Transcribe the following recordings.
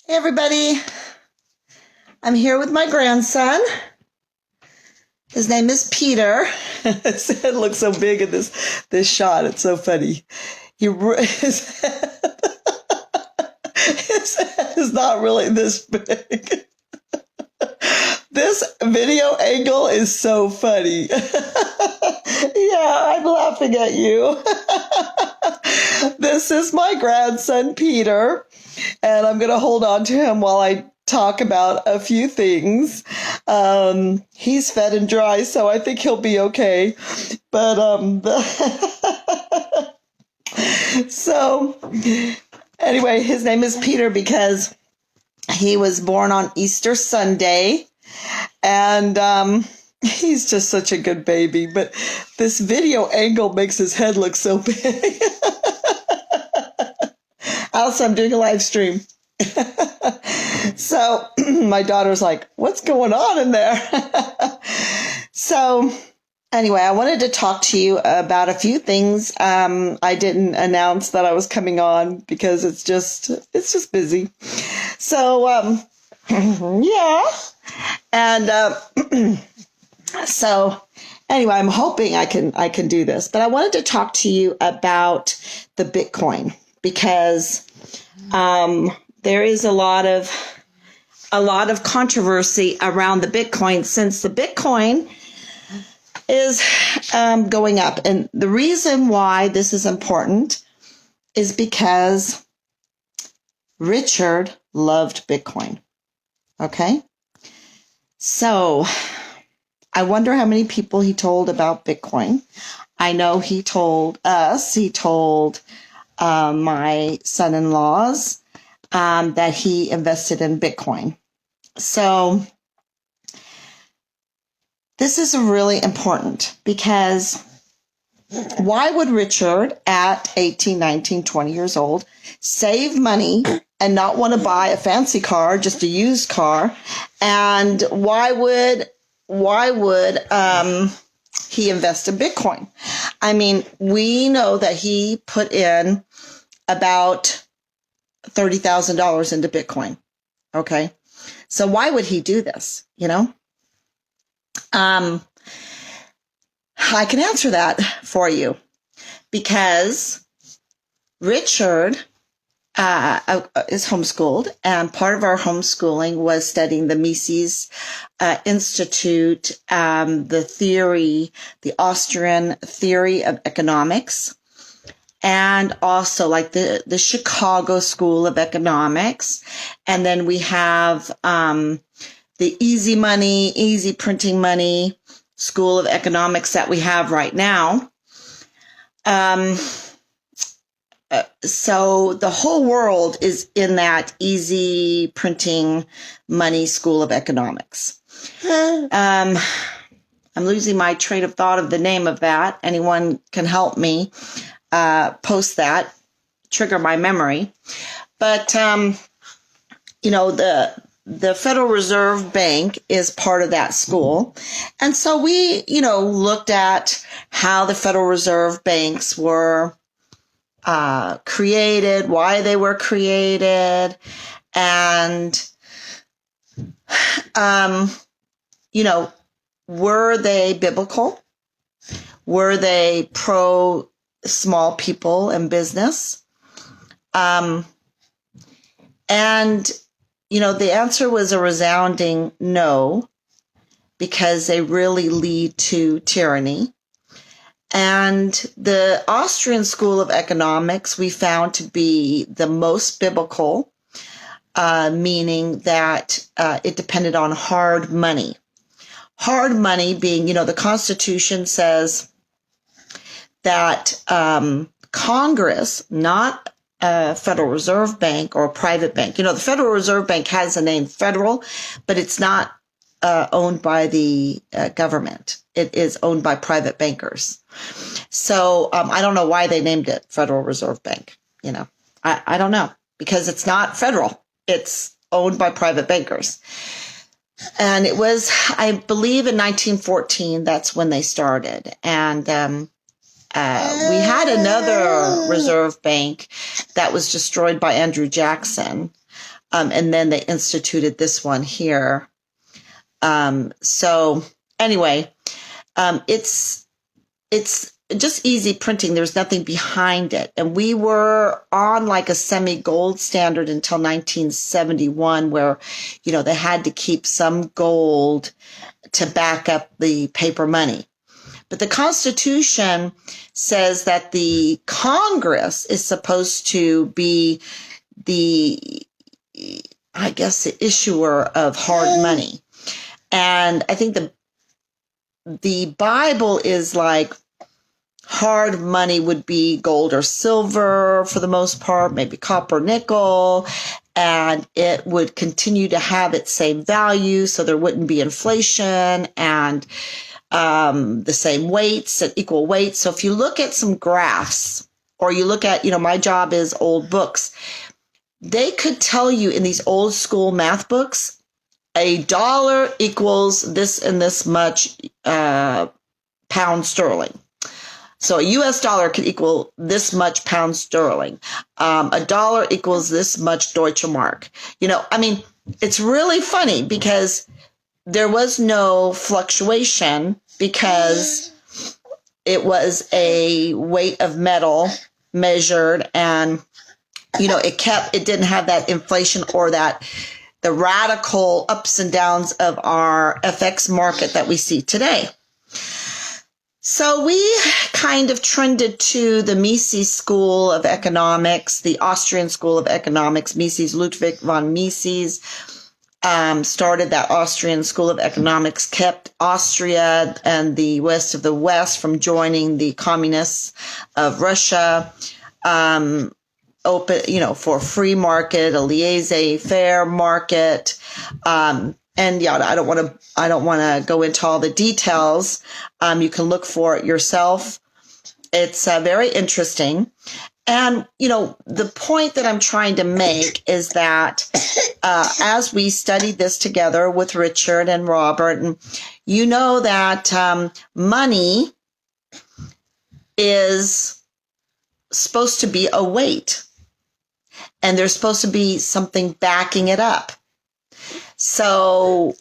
Hey everybody, I'm here with my grandson. His name is Peter. His head looks so big in this shot. It's so funny. His head is not really this big. This video angle is so funny. Yeah, I'm laughing at you. This is my grandson, Peter, and I'm going to hold on to him while I talk about a few things. He's fed and dry, so I think he'll be okay. But, so anyway, his name is Peter because he was born on Easter Sunday, and he's just such a good baby. But this video angle makes his head look so big. Also, I'm doing a live stream. So my daughter's like, what's going on in there? So anyway, I wanted to talk to you about a few things. I didn't announce that I was coming on because it's just busy. So, yeah. And, so anyway, I'm hoping I can do this, but I wanted to talk to you about the Bitcoin because, there is a lot of controversy around the Bitcoin since the Bitcoin is going up. And the reason why this is important is because Richard loved Bitcoin. Okay? So I wonder how many people he told about Bitcoin. I know he told us, he told my son-in-laws that he invested in Bitcoin. So this is really important because why would Richard at 18, 19, 20 years old save money and not want to buy a fancy car, just a used car? And why would he invest in Bitcoin? I mean, we know that he put in about $30,000 into Bitcoin. Okay. So why would he do this? You know? I can answer that for you because Richard is homeschooled, and part of our homeschooling was studying the Mises Institute, the Austrian theory of economics, and also like the Chicago School of Economics. And then we have the easy money, easy printing money School of Economics that we have right now. So the whole world is in that easy printing money School of Economics. I'm losing my train of thought of the name of that. Anyone can help me post that, trigger my memory. But, you know, the Federal Reserve Bank is part of that school. And so we, you know, looked at how the Federal Reserve banks were created, why they were created, and, you know, were they biblical? Were they pro small people and business? And, you know, the answer was a resounding no, because they really lead to tyranny. And the Austrian School of Economics we found to be the most biblical, meaning that it depended on hard money. Hard money being, you know, the Constitution says that Congress, not a Federal Reserve Bank or a private bank. You know, the Federal Reserve Bank has the name federal, but it's not owned by the government. It is owned by private bankers. So I don't know why they named it Federal Reserve Bank. You know, I don't know, because it's not federal. It's owned by private bankers. And it was, I believe, in 1914, that's when they started. And we had another reserve bank that was destroyed by Andrew Jackson. And then they instituted this one here. So anyway, it's just easy printing. There's nothing behind it. And we were on like a semi-gold standard until 1971, where, they had to keep some gold to back up the paper money. But the Constitution says that the Congress is supposed to be the issuer of hard money. And I think the Bible is like hard money would be gold or silver for the most part, maybe copper, nickel, and it would continue to have its same value, so there wouldn't be inflation, and the same weights and equal weights. So if you look at some graphs, or you look at, my job is old books, they could tell you in these old school math books, $1 equals this and this much pound sterling. So a US dollar could equal this much pound sterling. $1 equals this much Deutsche Mark. It's really funny because there was no fluctuation because it was a weight of metal measured, and, it didn't have that inflation or the radical ups and downs of our FX market that we see today. So we kind of trended to the Mises School of Economics, the Austrian School of Economics. Ludwig von Mises started that Austrian School of Economics, kept Austria and the West of the West from joining the communists of Russia, open, for free market, a laissez-faire market, and yada. I don't want to go into all the details. You can look for it yourself. It's very interesting. And, the point that I'm trying to make is that as we studied this together with Richard and Robert, and that money is supposed to be a weight, and there's supposed to be something backing it up. So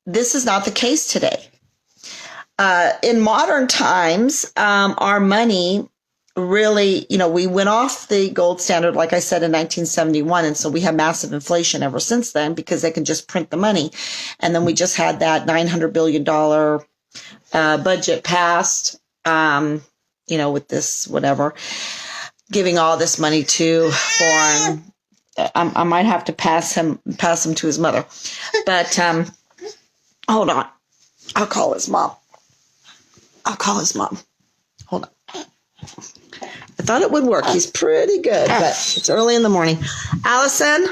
this is not the case today. In modern times, our money really, we went off the gold standard, like I said, in 1971. And so we have massive inflation ever since then because they can just print the money. And then we just had that $900 billion budget passed, with this, whatever, giving all this money to foreign. I might have to pass him to his mother. But hold on. I'll call his mom. Hold on. I thought it would work. He's pretty good, but it's early in the morning. Allison?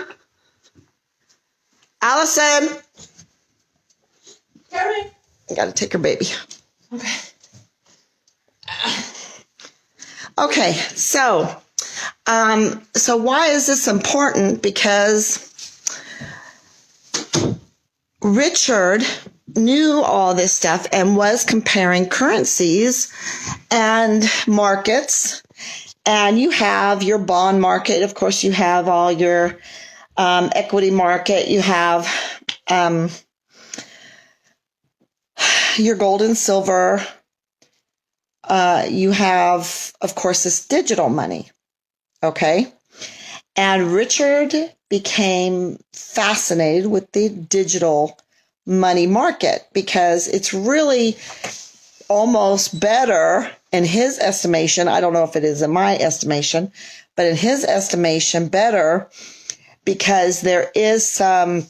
Coming. I got to take her baby. Okay, so why is this important? Because Richard knew all this stuff and was comparing currencies and markets. And you have your bond market. Of course, you have all your equity market. You have your gold and silver. You have, of course, this digital money. Okay. And Richard became fascinated with the digital money market because it's really almost better in his estimation. I don't know if it is in my estimation, but in his estimation, better because there is some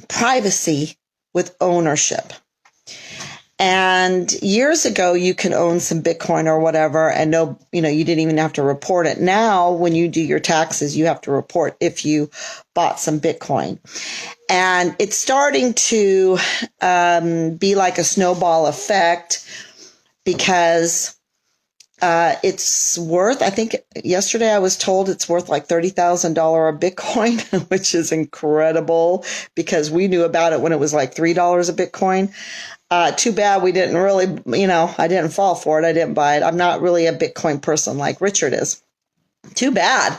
privacy with ownership. And years ago, you could own some Bitcoin or whatever, and you didn't even have to report it. Now, when you do your taxes, you have to report if you bought some Bitcoin. And it's starting to be like a snowball effect because it's worth, I think yesterday I was told it's worth like $30,000 a Bitcoin, which is incredible because we knew about it when it was like $3 a Bitcoin. Too bad we didn't really, I didn't fall for it. I didn't buy it. I'm not really a Bitcoin person like Richard is. Too bad.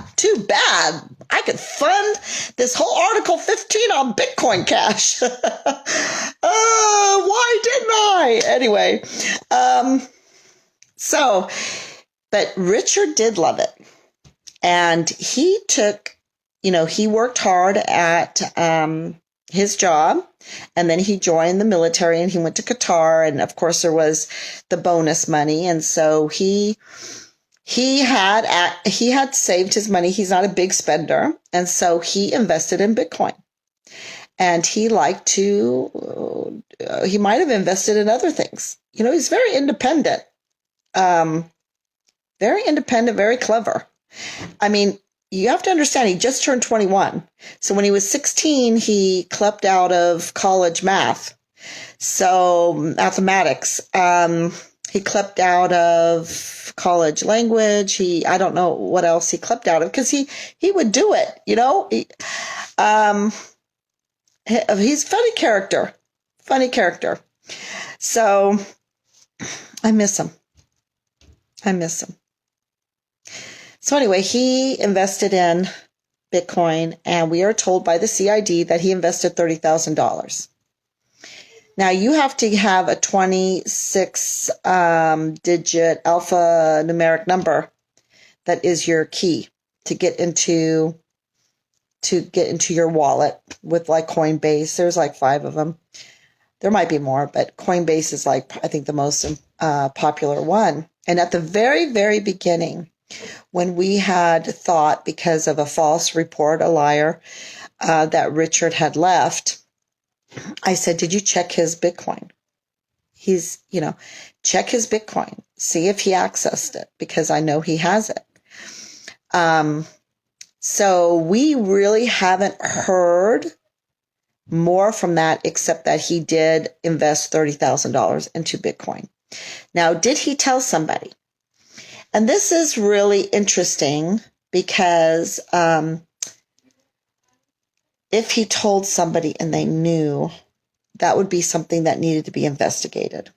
I I could fund this whole Article 15 on Bitcoin Cash. Why didn't I? Anyway, but Richard did love it. And he took, he worked hard at his job, and then he joined the military and he went to Qatar. And of course, there was the bonus money. And so he had saved his money. He's not a big spender. And so he invested in Bitcoin. And he liked to, he might have invested in other things. He's very independent, very clever. I mean, you have to understand, he just turned 21. So when he was 16, he clept out of college math. So mathematics. He clept out of college language. I don't know what else he clept out of, because he would do it, he's a funny character. So I miss him. So anyway, he invested in Bitcoin, and we are told by the CID that he invested $30,000. Now, you have to have a 26-digit alphanumeric number that is your key to get into your wallet with like Coinbase. There's like 5 of them. There might be more, but Coinbase is like, I think, the most popular one. And at the very, very beginning, when we had thought, because of a false report, a liar, that Richard had left, I said, did you check his Bitcoin? Check his Bitcoin, see if he accessed it, because I know he has it. So we really haven't heard more from that, except that he did invest $30,000 into Bitcoin. Now, did he tell somebody? And this is really interesting, because if he told somebody and they knew, that would be something that needed to be investigated.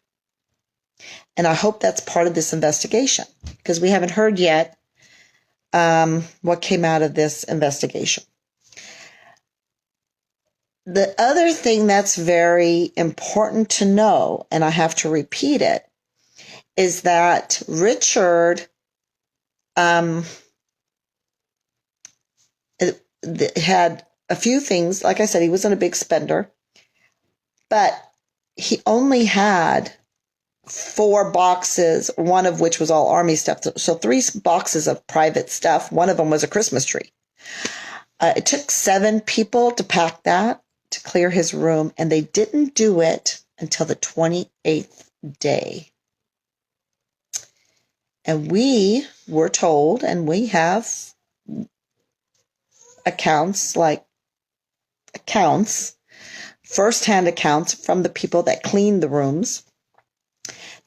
And I hope that's part of this investigation, because we haven't heard yet what came out of this investigation. The other thing that's very important to know, and I have to repeat it, is that Richard had a few things. Like I said, he wasn't a big spender, but he only had 4 boxes, one of which was all Army stuff. So 3 boxes of private stuff. One of them was a Christmas tree. It took 7 people to pack that, to clear his room, and they didn't do it until the 28th day. And we were told, and we have first-hand accounts from the people that cleaned the rooms,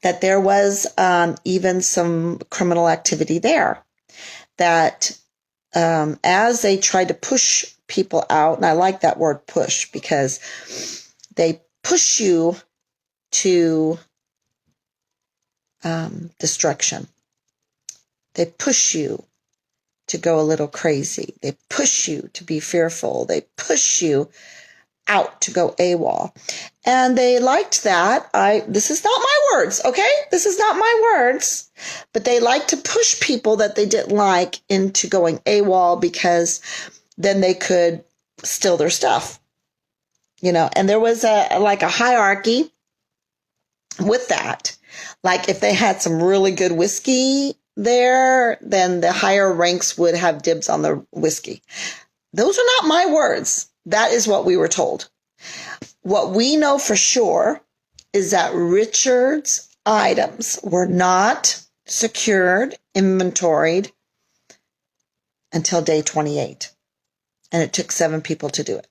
that there was even some criminal activity there. That as they tried to push people out, and I like that word push, because they push you to destruction. They push you to go a little crazy. They push you to be fearful. They push you out to go AWOL. And they liked that. This is not my words, okay? This is not my words. But they liked to push people that they didn't like into going AWOL, because then they could steal their stuff. And there was a hierarchy with that. Like, if they had some really good whiskey there, then the higher ranks would have dibs on the whiskey. Those are not my words. That is what we were told. What we know for sure is that Richard's items were not secured, inventoried until day 28. And it took 7 people to do it.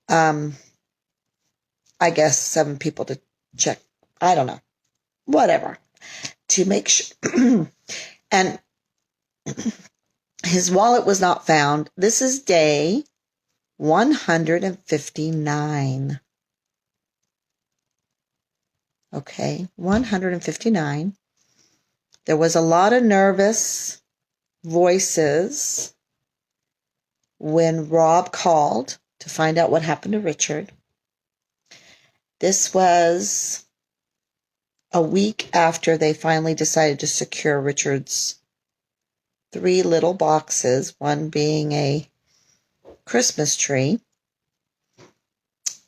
I guess 7 people to check. I don't know. Whatever. To make sure. And his wallet was not found. This is day 159. Okay, 159. There was a lot of nervous voices when Rob called to find out what happened to Richard. This was a week after they finally decided to secure Richard's 3 little boxes, one being a Christmas tree,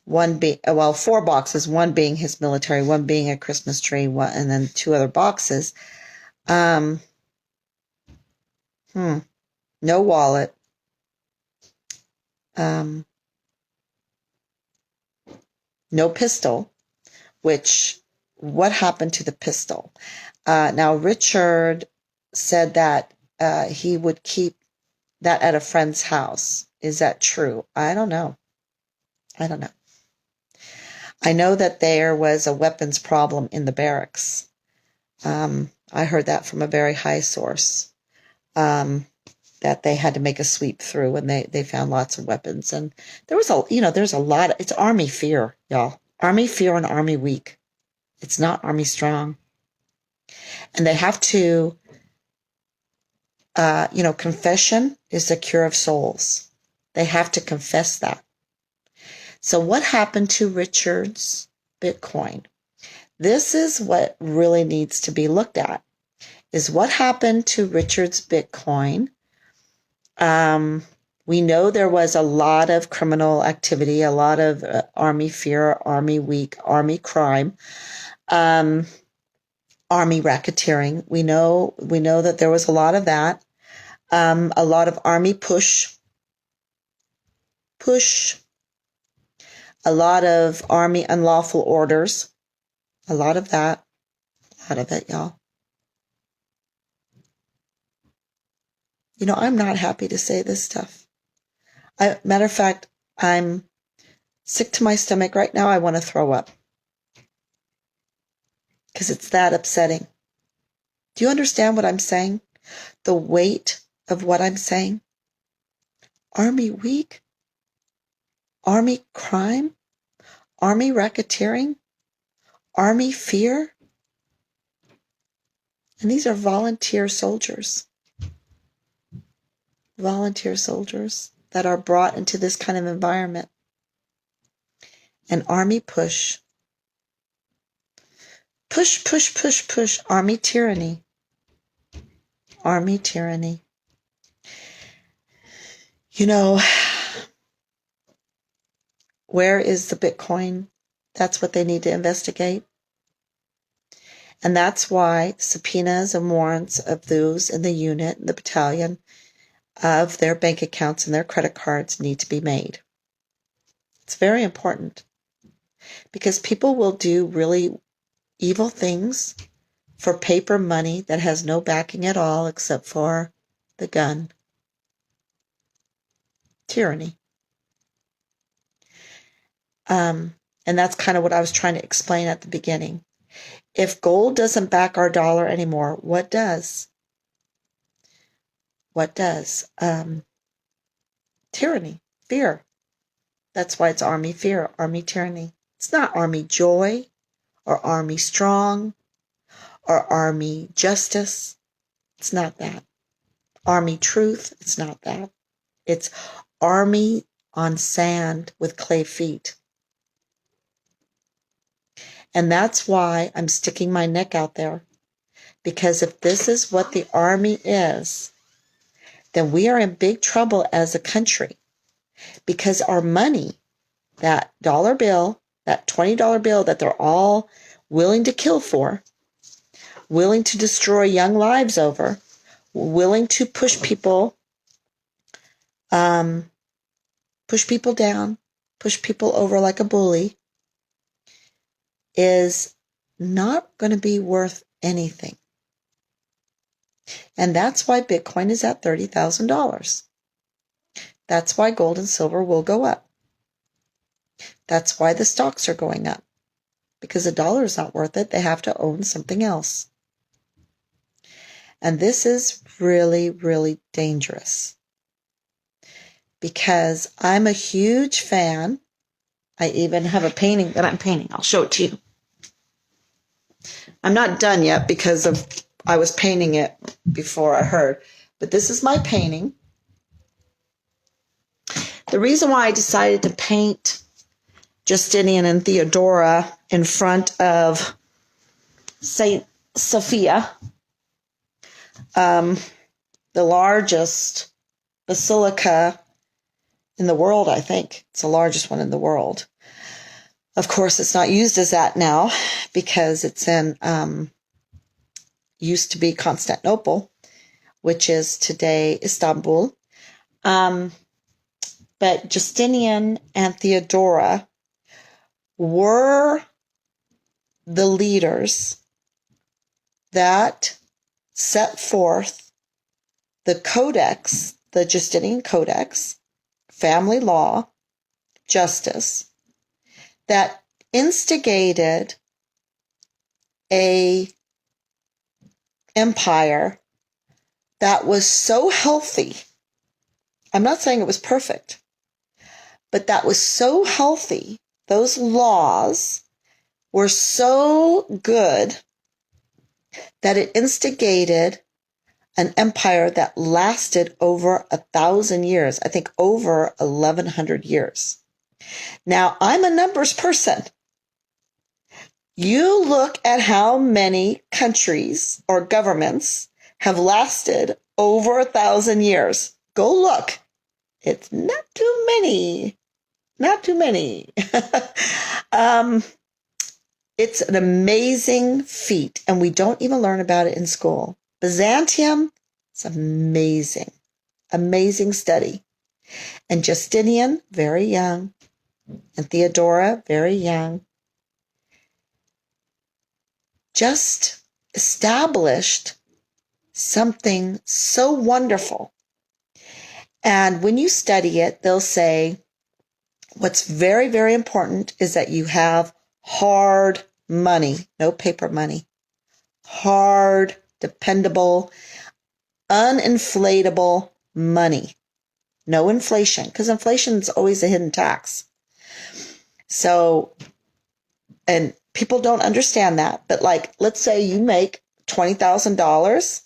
4 boxes, one being his military, one being a Christmas tree, and then 2 other boxes. No wallet. No pistol, which, what happened to the pistol? Now, Richard said that he would keep that at a friend's house. Is that true? I don't know. I know that there was a weapons problem in the barracks. I heard that from a very high source, that they had to make a sweep through and they found lots of weapons. And there was there's a lot of, it's Army fear, y'all. Army fear and Army weak. It's not Army strong. And they have to, confession is the cure of souls. They have to confess that. So what happened to Richard's Bitcoin? This is what really needs to be looked at, is what happened to Richard's Bitcoin. We know there was a lot of criminal activity, a lot of Army fear, Army weak, Army crime, Army racketeering. We know that there was a lot of that, a lot of Army push, a lot of Army unlawful orders, a lot of that, a lot of it, y'all. I'm not happy to say this stuff. Matter of fact, I'm sick to my stomach right now. I want to throw up because it's that upsetting. Do you understand what I'm saying? The weight of what I'm saying? Army weak? Army crime? Army racketeering? Army fear? And these are volunteer soldiers. Volunteer soldiers that are brought into this kind of environment. An Army push. Push, push, push, push. Army tyranny. Army tyranny. Where is the Bitcoin? That's what they need to investigate. And that's why subpoenas and warrants of those in the unit, the battalion, of their bank accounts and their credit cards need to be made. It's very important because people will do really evil things for paper money that has no backing at all except for the gun. Tyranny. And that's kind of what I was trying to explain at the beginning. If gold doesn't back our dollar anymore, what does? What does? Tyranny, fear. That's why it's Army fear, Army tyranny. It's not Army joy or Army strong or Army justice. It's not that. Army truth, it's not that. It's Army on sand with clay feet. And that's why I'm sticking my neck out there. Because if this is what the Army is, then we are in big trouble as a country. Because our money, that dollar bill, that $20 bill that they're all willing to kill for, willing to destroy young lives over, willing to push people down, push people over like a bully, is not going to be worth anything. And that's why Bitcoin is at $30,000. That's why gold and silver will go up. That's why the stocks are going up. Because the dollar is not worth it. They have to own something else. And this is really, really dangerous. Because I'm a huge fan. I even have a painting that I'm painting. I'll show it to you. I'm not done yet because I was painting it before I heard. But this is my painting. the reason why I decided to paint Justinian and Theodora in front of Saint Sophia, the largest basilica in the world, I think. It's the largest one in the world. Of course, it's not used as that now because it's in, used to be Constantinople, which is today Istanbul. But Justinian and Theodora were the leaders that set forth the codex, the Justinian Codex, family law, justice, that instigated a empire that was so healthy. I'm not saying it was perfect, but that was so healthy. Those laws were so good that it instigated an empire that lasted over 1,000 years. I think over 1,100 years. Now, I'm a numbers person. You look at how many countries or governments have lasted over 1,000 years. Go look. It's not too many. Not too many. It's an amazing feat, and we don't even learn about it in school. Byzantium, it's amazing. Amazing study. And Justinian, very young. And Theodora, very young. Just established something so wonderful. And when you study it, they'll say, what's very, very important is that you have hard money, no paper money. Hard, dependable, uninflatable money. No inflation, because inflation is always a hidden tax. So, and people don't understand that, but like, let's say you make $20,000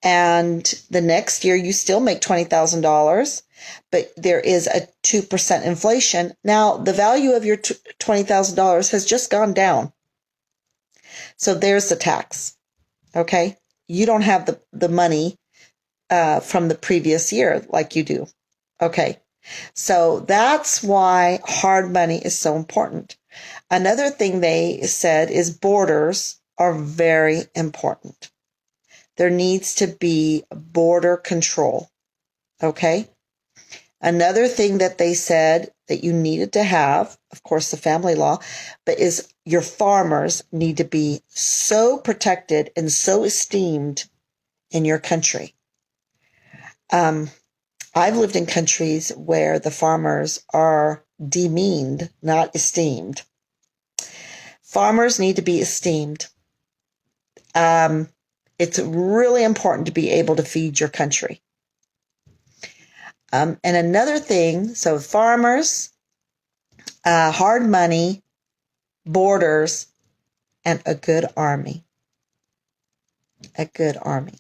and the next year you still make $20,000, but there is a 2% inflation. Now, the value of your $20,000 has just gone down. So there's the tax. Okay? You don't have the money from the previous year like you do. Okay? So that's why hard money is so important. Another thing they said is borders are very important. There needs to be border control. Okay? Another thing that they said that you needed to have, of course, the family law, but is your farmers need to be so protected and so esteemed in your country. I've lived in countries where the farmers are demeaned, not esteemed. Farmers need to be esteemed. It's really important to be able to feed your country. And another thing, so farmers, hard money, borders, and a good army. A good army.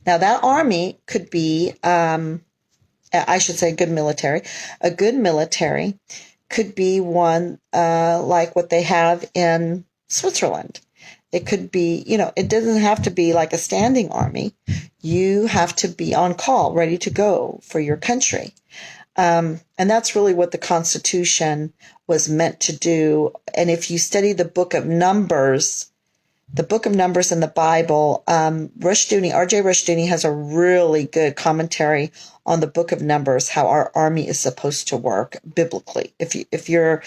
Now that army could be, I should say good military. A good military could be one like what they have in Switzerland. It could be, it doesn't have to be like a standing army. You have to be on call, ready to go for your country. And that's really what the Constitution was meant to do. And if you study the book of Numbers in the Bible, R.J. Rushdoony has a really good commentary on the book of Numbers, how our army is supposed to work biblically. If you're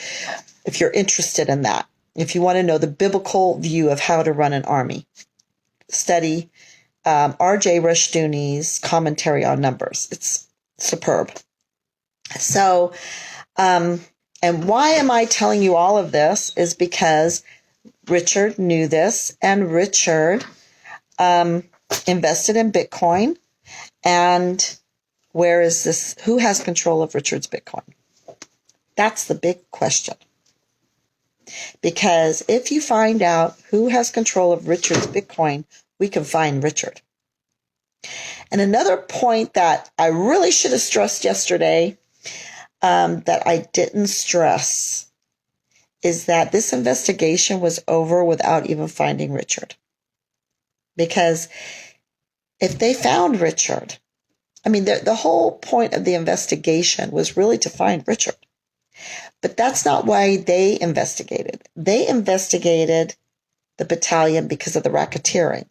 interested in that. If you want to know the biblical view of how to run an army, study R.J. Rushdoony's commentary on Numbers. It's superb. So, and why am I telling you all of this is because Richard knew this, and Richard invested in Bitcoin. And where is this? Who has control of Richard's Bitcoin? That's the big question. Because if you find out who has control of Richard's Bitcoin, we can find Richard. And another point that I really should have stressed yesterday that I didn't stress is that this investigation was over without even finding Richard. Because if they found Richard, I mean, the whole point of the investigation was really to find Richard. But that's not why they investigated. They investigated the battalion because of the racketeering.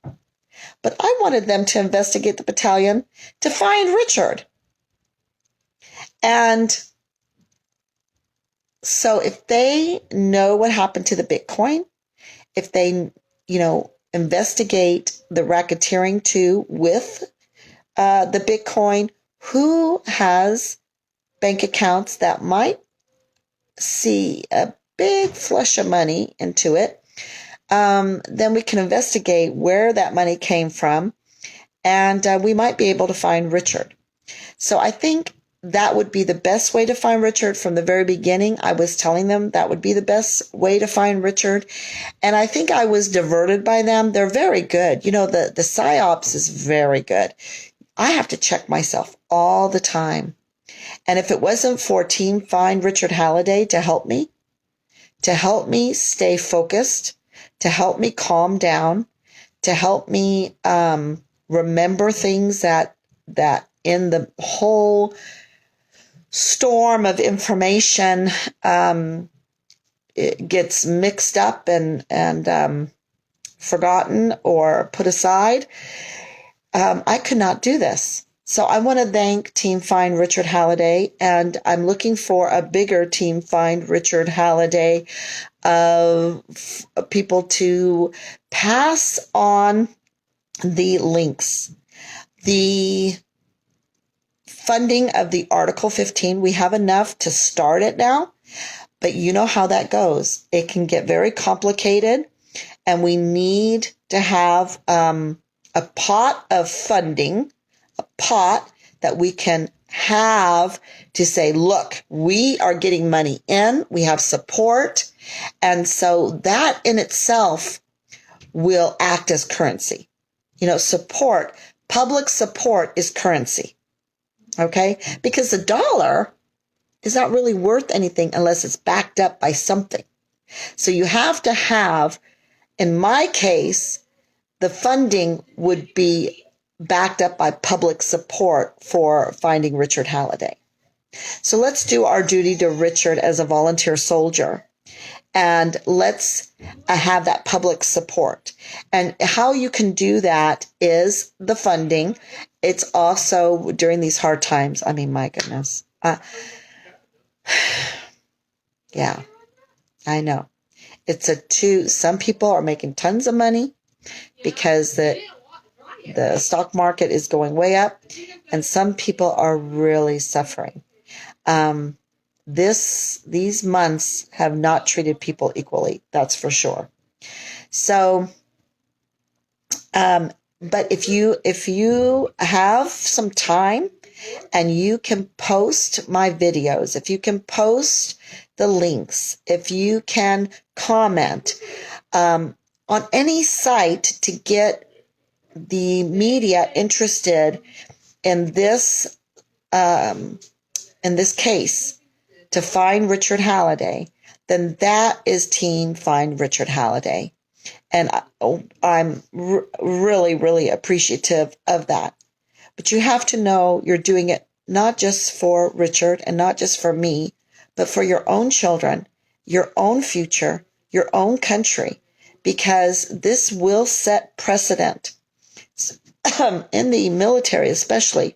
But I wanted them to investigate the battalion to find Richard. And so if they know what happened to the Bitcoin, if they, investigate the racketeering too with the Bitcoin, who has bank accounts that might see a big flush of money into it, then we can investigate where that money came from, and we might be able to find Richard. So I think that would be the best way to find Richard from the very beginning. I was telling them that would be the best way to find Richard. And I think I was diverted by them. They're very good. The PSYOPs is very good. I have to check myself all the time. And if it wasn't for Team Find Richard Halliday to help me stay focused, to help me calm down, to help me remember things that in the whole storm of information it gets mixed up and forgotten or put aside, I could not do this. So I want to thank Team Find Richard Halliday, and I'm looking for a bigger Team Find Richard Halliday of people to pass on the links. The funding of the Article 15, we have enough to start it now, but you know how that goes. It can get very complicated, and we need to have a pot of funding, a pot that we can have to say, look, we are getting money in, we have support, and so that in itself will act as currency. Support, public support is currency, okay? Because the dollar is not really worth anything unless it's backed up by something. So you have to have, in my case, the funding would be backed up by public support for finding Richard Halliday. So let's do our duty to Richard as a volunteer soldier, and let's have that public support. And how you can do that is the funding. It's also during these hard times. I mean, my goodness. Yeah, I know. Some people are making tons of money because the stock market is going way up, and some people are really suffering. These months have not treated people equally, that's for sure. So, but if you have some time and you can post my videos, if you can post the links, if you can comment on any site to get the media interested in this case to find Richard Halliday, then that is Team Find Richard Halliday. And I'm really, really appreciative of that. But you have to know you're doing it not just for Richard and not just for me, but for your own children, your own future, your own country, because this will set precedent in the military especially,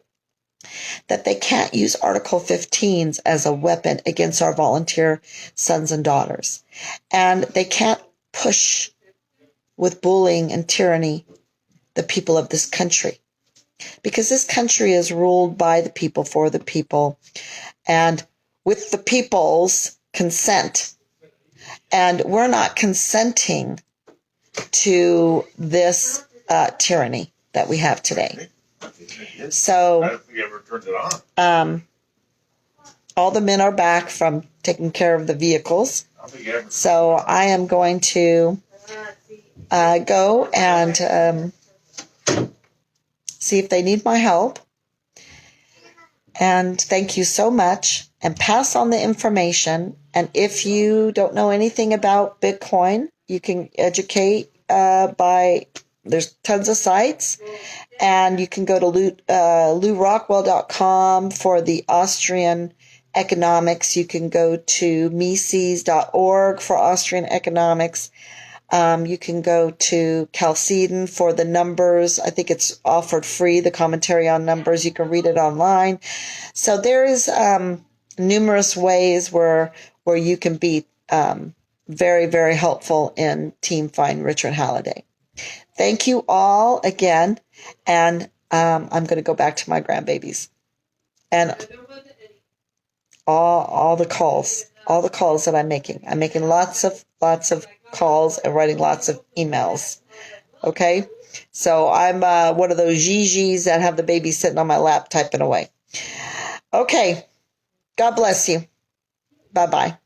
that they can't use Article 15s as a weapon against our volunteer sons and daughters. And they can't push with bullying and tyranny the people of this country, because this country is ruled by the people, for the people, and with the people's consent. And we're not consenting to this tyranny that we have today. So all the men are back from taking care of the vehicles. So I am going to go and see if they need my help. And thank you so much. And pass on the information. And if you don't know anything about Bitcoin, you can educate there's tons of sites. And you can go to LouRockwell.com for the Austrian economics. You can go to Mises.org for Austrian economics. You can go to Chalcedon for the numbers. I think it's offered free, the commentary on numbers. You can read it online. So there is numerous ways where you can be very, very helpful in Team Find Richard Halliday. Thank you all again, and I'm going to go back to my grandbabies and all the calls that I'm making. I'm making lots of calls and writing lots of emails. Okay, so I'm one of those Gigi's that have the baby sitting on my lap typing away. Okay, God bless you. Bye bye.